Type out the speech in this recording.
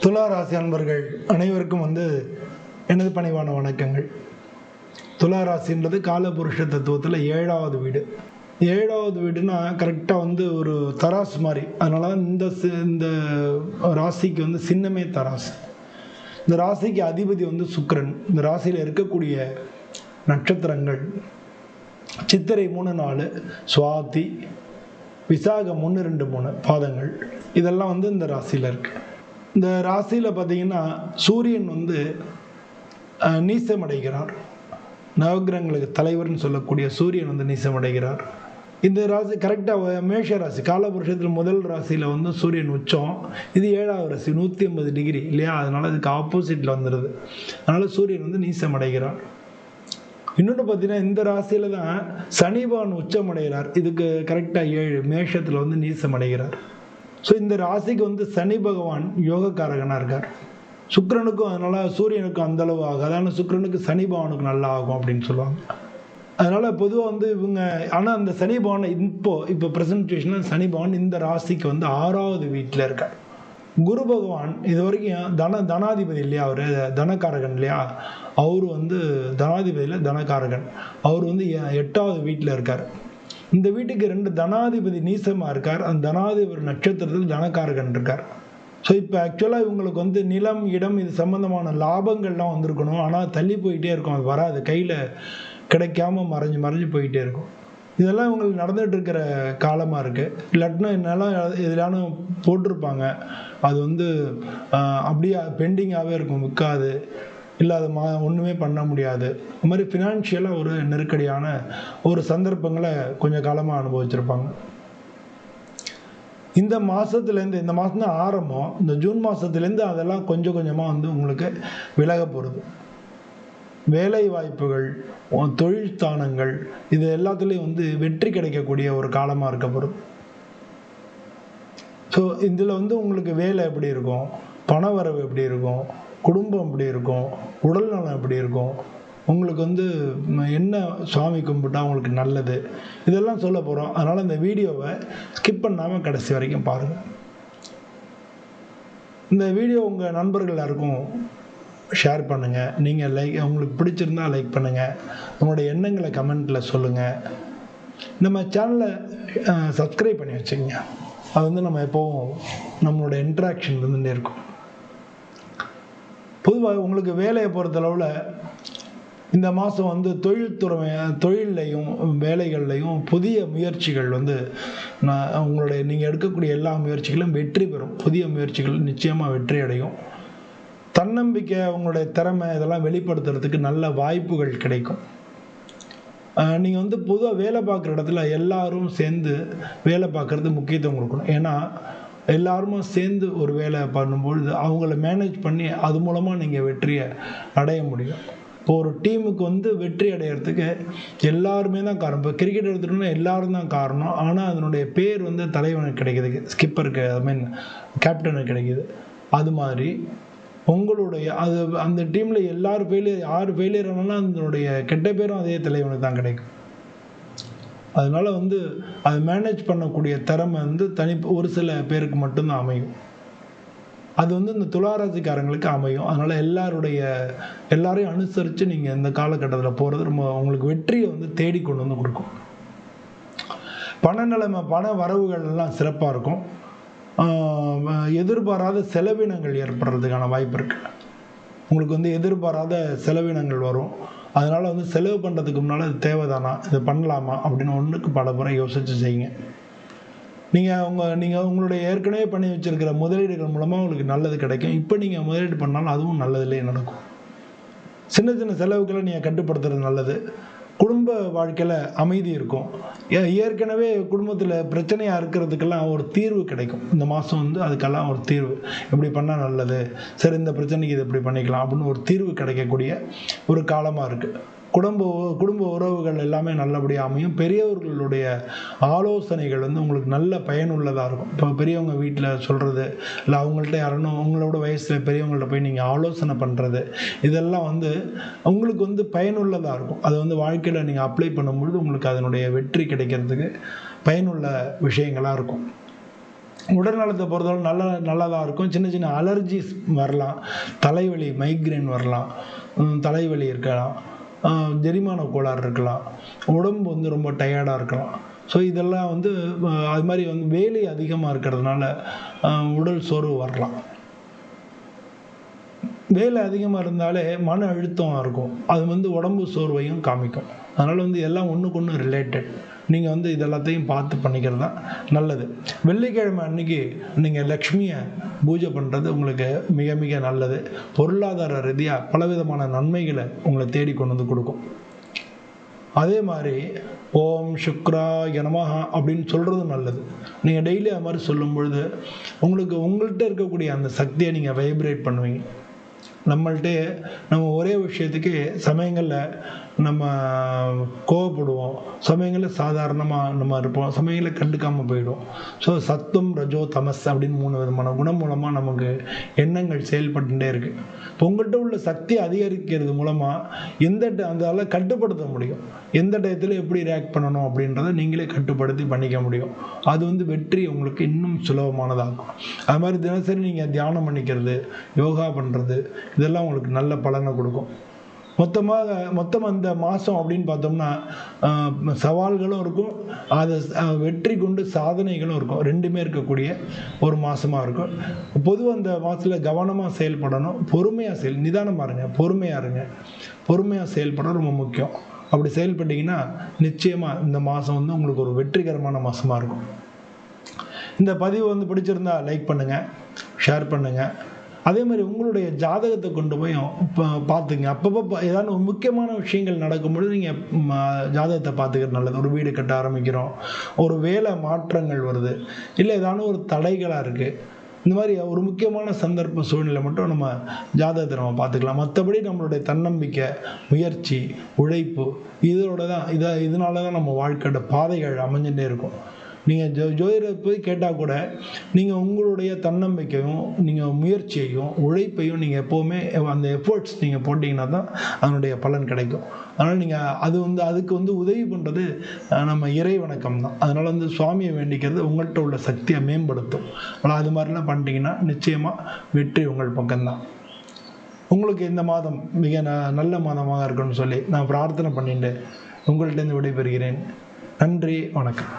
துலா ராசி அன்பர்கள் அனைவருக்கும் எனது பணிவான வணக்கங்கள். துலா ராசின்றது காலபுருஷ தத்துவத்தில் 7வது வீடு. 7வது வீடுனா கரெக்டாக ஒரு தராசு மாதிரி. அதனால தான் இந்த ராசிக்கு சின்னமே தராசு. இந்த ராசிக்கு அதிபதி சுக்கிரன். இந்த ராசியில் இருக்கக்கூடிய நட்சத்திரங்கள் சித்திரை 3 4, சுவாதி, விசாகம் 1 2 3 பாதங்கள். இதெல்லாம் இந்த ராசியில் இருக்கு. இந்த ராசியில் பார்த்தீங்கன்னா சூரியன் நீசமடைகிறார். நவகிரகங்களுக்கு தலைவர்னு சொல்லக்கூடிய சூரியன் நீசமடைகிறார். இந்த ராசி கரெக்டாக மேஷ ராசி காலபுருஷத்தில் முதல் ராசியில் சூரியன் உச்சம். இது 7வது ராசி 180 டிகிரி இல்லையா? அதனால இதுக்கு ஆப்போசிட்டில் வந்துடுது. அதனால சூரியன் நீசமடைகிறார். இன்னொன்று பார்த்தீங்கன்னா இந்த ராசியில் தான் சனி பகவான் உச்சமடைகிறார். இதுக்கு கரெக்டாக 7 மேஷத்தில் நீசமடைகிறார். ஸோ இந்த ராசிக்கு சனி பகவான் யோகக்காரகனாக இருக்கார். சுக்கிரனுக்கும் அதனால் சூரியனுக்கும் அந்தளவு ஆகும். அதான சுக்கிரனுக்கு சனி பகவானுக்கு நல்லா ஆகும் அப்படின்னு சொல்லுவாங்க. அதனால் பொதுவாக இவங்க ஆனால் அந்த சனி பகவான் இப்போ ப்ரெசன்டேஷனில் சனி பகவான் இந்த ராசிக்கு 6வது வீட்டில் இருக்கார். குரு பகவான் இது வரைக்கும் தனாதிபதி இல்லையா? அவர் தனக்காரகன் இல்லையா? அவர் தனாதிபதியில் தனக்காரகன். அவர் 8வது வீட்டில் இருக்கார். இந்த வீட்டுக்கு 2 தனாதிபதி நீசமாக இருக்கார். அந்த தனாதிபதி நட்சத்திரத்தில் தனக்காரகன் இருக்கார். ஸோ இப்போ ஆக்சுவலாக இவங்களுக்கு நிலம், இடம் இது சம்மந்தமான லாபங்கள்லாம் வந்திருக்கணும். ஆனால் தள்ளி போயிட்டே இருக்கும். அது வராது, கையில் கிடைக்காம மறைஞ்சு போயிட்டே இருக்கும். இதெல்லாம் இவங்களுக்கு நடந்துகிட்டு இருக்கிற காலமாக இருக்குது. இல்லாட்டினா நிலம் எதுலானு போட்டிருப்பாங்க, அது அப்படியே பெண்டிங்காகவே இருக்கும், விற்காது, இல்லை அது ஒன்றுமே பண்ண முடியாது. அது மாதிரி ஃபினான்ஷியலாக ஒரு நெருக்கடியான ஒரு சந்தர்ப்பங்களை கொஞ்சம் காலமாக அனுபவிச்சிருப்பாங்க. இந்த மாதத்துலேருந்து, இந்த மாதம் தான் ஆரம்பம், இந்த ஜூன் மாதத்துலேருந்து அதெல்லாம் கொஞ்சம் கொஞ்சமாக உங்களுக்கு விலக போகிறது. வேலை வாய்ப்புகள், தொழில் ஸ்தானங்கள், இது எல்லாத்துலேயும் வெற்றி கிடைக்கக்கூடிய ஒரு காலமாக இருக்க போகிறது. ஸோ இதில் உங்களுக்கு வேலை எப்படி இருக்கும், பண வரவு எப்படி இருக்கும், குடும்பம் எப்படி இருக்கும், உடல் நலம் எப்படி இருக்கும், உங்களுக்கு என்ன சுவாமி கும்பிட்டா உங்களுக்கு நல்லது, இதெல்லாம் சொல்ல போகிறோம். அதனால் இந்த வீடியோவை ஸ்கிப் பண்ணாமல் கடைசி வரைக்கும் பாருங்கள். இந்த வீடியோ உங்கள் நண்பர்கள் எல்லாருக்கும் ஷேர் பண்ணுங்கள். நீங்கள் உங்களுக்கு பிடிச்சிருந்தா லைக் பண்ணுங்கள். உங்களுடைய எண்ணங்களை கமெண்ட்டில் சொல்லுங்கள். நம்ம சேனலை சப்ஸ்கிரைப் பண்ணி வச்சுக்கோங்க. அது நம்ம எப்போவும் நம்மளோட இன்ட்ராக்ஷன் இருந்துகிட்டே இருக்கும். பொதுவாக உங்களுக்கு வேலையை பொறுத்தளவில் இந்த மாதம் தொழிலையும் வேலைகள்லையும் புதிய முயற்சிகள் உங்களுடைய நீங்கள் எடுக்கக்கூடிய எல்லா முயற்சிகளும் வெற்றி பெறும். புதிய முயற்சிகள் நிச்சயமாக வெற்றி அடையும். தன்னம்பிக்கை, உங்களுடைய திறமை இதெல்லாம் வெளிப்படுத்துறதுக்கு நல்ல வாய்ப்புகள் கிடைக்கும். நீங்கள் பொதுவாக வேலை பார்க்குற இடத்துல எல்லாரும் சேர்ந்து வேலை பார்க்குறது முக்கியத்துவம் கொடுக்கணும். ஏன்னா எல்லாருமே சேர்ந்து ஒரு வேலை பண்ணும்பொழுது அவங்கள மேனேஜ் பண்ணி அது மூலமாக நீங்கள் வெற்றியை அடைய முடியும். இப்போ ஒரு டீமுக்கு வெற்றி அடையிறதுக்கு எல்லாருமே தான் காரணம். இப்போ கிரிக்கெட் எடுத்துட்டோம்னா எல்லாரும் தான் காரணம். ஆனால் அதனுடைய பேர் தலைவனுக்கு கிடைக்கிது, ஸ்கிப்பருக்கு, கேப்டனுக்கு கிடைக்கிது. அது மாதிரி உங்களுடைய அந்த டீமில் எல்லாரும் யார் ஃபெயிலியர் ஆனாலும் அதனுடைய கெட்ட பேரும் அதே தலைவனுக்கு தான் கிடைக்கும். அதனால அதை மேனேஜ் பண்ணக்கூடிய திறமை ஒரு சில பேருக்கு மட்டும்தான் அமையும். அது இந்த துளாராசிக்காரங்களுக்கு அமையும். அதனால எல்லாரையும் அனுசரித்து நீங்கள் இந்த காலகட்டத்தில் போகிறது ரொம்ப உங்களுக்கு வெற்றியை தேடி கொண்டு கொடுக்கும். பண வரவுகள் எல்லாம் சிறப்பாக இருக்கும். எதிர்பாராத செலவினங்கள் ஏற்படுறதுக்கான வாய்ப்பு இருக்குது. உங்களுக்கு எதிர்பாராத செலவினங்கள் வரும். அதனால் செலவு பண்ணுறதுக்கு முன்னால் அது தேவைதானா, இது பண்ணலாமா அப்படின்னு ஒன்றுக்கு பல முறை யோசித்து செய்யுங்க. நீங்கள் உங்களுடைய ஏற்கனவே பண்ணி வச்சுருக்கிற முதலீடுகள் மூலமாக உங்களுக்கு நல்லது கிடைக்கும். இப்போ நீங்கள் முதலீடு பண்ணாலும் அதுவும் நல்லதுலேயே நடக்கும். சின்ன சின்ன செலவுகளை நீங்கள் கட்டுப்படுத்துறது நல்லது. குடும்ப வாழ்க்கையில் அமைதி இருக்கும். ஏற்கனவே குடும்பத்தில் பிரச்சனையாக இருக்கிறதுக்கெல்லாம் ஒரு தீர்வு கிடைக்கும். இந்த மாதம் அதுக்கெல்லாம் ஒரு தீர்வு, இப்படி பண்ணால் நல்லது, சரி இந்த பிரச்சனைக்கு இது இப்படி பண்ணிக்கலாம் அப்படின்னு ஒரு தீர்வு கிடைக்கக்கூடிய ஒரு காலமாக இருக்குது. குடும்ப உறவுகள் எல்லாமே நல்லபடியாக அமையும். பெரியவர்களுடைய ஆலோசனைகள் உங்களுக்கு நல்ல பயனுள்ளதாக இருக்கும். இப்போ பெரியவங்க வீட்டில் சொல்கிறது, இல்லை அவங்கள்ட்ட யாருன்னு உங்களோட வயசில் பெரியவங்கள்ட்ட போய் நீங்கள் ஆலோசனை பண்ணுறது, இதெல்லாம் உங்களுக்கு பயனுள்ளதாக இருக்கும். அது வாழ்க்கையில் நீங்கள் அப்ளை பண்ணும்பொழுது உங்களுக்கு அதனுடைய வெற்றி கிடைக்கிறதுக்கு பயனுள்ள விஷயங்களாக இருக்கும். உடல் நலத்தை பொறுத்தவரை நல்லதாக இருக்கும். சின்ன சின்ன அலர்ஜிஸ் வரலாம், தலைவலி மைக்ரேன் வரலாம், தலைவலி இருக்கலாம், ஜெரிமான கோளாறு இருக்கலாம், உடம்பு வந்து ரொம்ப டயர்டாக இருக்கலாம். ஸோ இதெல்லாம் வந்து அது மாதிரி வந்து வேலை அதிகமாக இருக்கிறதுனால உடல் சோர்வு வரலாம். வேலை அதிகமாக இருந்தாலே மன அழுத்தம் இருக்கும், அது வந்து உடம்பு சோர்வையும் காமிக்கும். அதனால் வந்து எல்லாம் ஒன்றுக்கு ஒன்று ரிலேட்டட். நீங்கள் வந்து இதெல்லாத்தையும் பார்த்து பண்ணிக்கிறது தான் நல்லது. வெள்ளிக்கிழமை அன்றைக்கி நீங்கள் லக்ஷ்மியை பூஜை பண்ணுறது உங்களுக்கு மிக மிக நல்லது. பொருளாதார ரீதியாக பலவிதமான நன்மைகளை உங்களை தேடி கொண்டு வந்து கொடுக்கும். அதே மாதிரி ஓம் சுக்ராய நமஹ அப்படின்னு சொல்கிறதும் நல்லது. நீங்கள் டெய்லி அது மாதிரி சொல்லும் பொழுது உங்கள்கிட்ட இருக்கக்கூடிய அந்த சக்தியை நீங்கள் வைப்ரேட் பண்ணுவீங்க. நம்ம ஒரே விஷயத்துக்கு சமயங்களில் நம்ம கோவப்படுவோம், சமயங்களில் சாதாரணமாக நம்ம இருப்போம், சமயங்களில் கண்டுக்காமல் போயிடுவோம். ஸோ சத்துவம் ரஜோ தமஸ் அப்படின்னு 3 விதமான குணம் மூலமாக நமக்கு எண்ணங்கள் செயல்பட்டுட்டே இருக்குது. இப்போ உங்கள்கிட்ட உள்ள சக்தி அதிகரிக்கிறது மூலமாக அதெல்லாம் கட்டுப்படுத்த முடியும். எந்த டயத்தில் எப்படி ரியாக்ட் பண்ணணும் அப்படின்றத நீங்களே கட்டுப்படுத்தி பண்ணிக்க முடியும். அது வந்து வெற்றி உங்களுக்கு இன்னும் சுலபமானதாகும். அது மாதிரி தினசரி நீங்கள் தியானம் பண்ணிக்கிறது, யோகா பண்ணுறது, இதெல்லாம் உங்களுக்கு நல்ல பலனை கொடுக்கும். மொத்தம் அந்த மாதம் அப்படின்னு பார்த்தோம்னா சவால்களும் இருக்கும், அது வெற்றி கொண்டு சாதனைகளும் இருக்கும். ரெண்டுமே இருக்கக்கூடிய ஒரு மாதமாக இருக்கும். பொதுவாக அந்த மாதத்தில் கவனமாக செயல்படணும், பொறுமையாக நிதானமாக இருங்க, பொறுமையாக செயல்பட ரொம்ப முக்கியம். அப்படி செயல்பட்டீங்கன்னா நிச்சயமாக இந்த மாதம் வந்து உங்களுக்கு ஒரு வெற்றிகரமான மாதமாக இருக்கும். இந்த பதிவு வந்து பிடிச்சிருந்தா லைக் பண்ணுங்கள், ஷேர் பண்ணுங்கள். அதே மாதிரி உங்களுடைய ஜாதகத்தை கொண்டு போய் பார்த்துங்க. அப்பப்போ ஏதாவது முக்கியமான விஷயங்கள் நடக்கும்பொழுது நீங்கள் ஜாதகத்தை பார்த்துக்கிறது நல்லது. ஒரு வீடு கட்ட ஆரம்பிக்கிறோம், ஒரு வேலை மாற்றங்கள் வருது, இல்லை ஏதாவது ஒரு தடைகளாக இருக்குது, இந்த மாதிரி ஒரு முக்கியமான சந்தர்ப்ப சூழ்நிலை மட்டும் நம்ம ஜாதகத்தை நம்ம பார்த்துக்கலாம். மற்றபடி நம்மளுடைய தன்னம்பிக்கை, முயற்சி, உழைப்பு இதனால தான் நம்ம வாழ்க்கையோட பாதைகள் அமைஞ்சுட்டே இருக்கும். நீங்கள் ஜோதிடரை போய் கேட்டால் கூட நீங்கள் உங்களுடைய தன்னம்பிக்கையும், நீங்கள் முயற்சியையும், உழைப்பையும் நீங்கள் எப்போவுமே அந்த எஃபர்ட்ஸ் நீங்கள் போட்டிங்கன்னா தான் அதனுடைய பலன் கிடைக்கும். அதனால் நீங்கள் அதுக்கு வந்து உதவி பண்ணுறது நம்ம இறை வணக்கம் தான். அதனால் வந்து சுவாமியை வேண்டிக்கிறது உங்கள்கிட்ட உள்ள சக்தியை மேம்படுத்தும். ஆனால் அது மாதிரிலாம் பண்ணிட்டீங்கன்னா நிச்சயமாக வெற்றி உங்கள் பக்கம்தான். உங்களுக்கு இந்த மாதம் மிக நல்ல மாதமாக இருக்குன்னு சொல்லி நான் பிரார்த்தனை பண்ணிட்டு உங்கள்கிட்ட விடைபெறுகிறேன். நன்றி, வணக்கம்.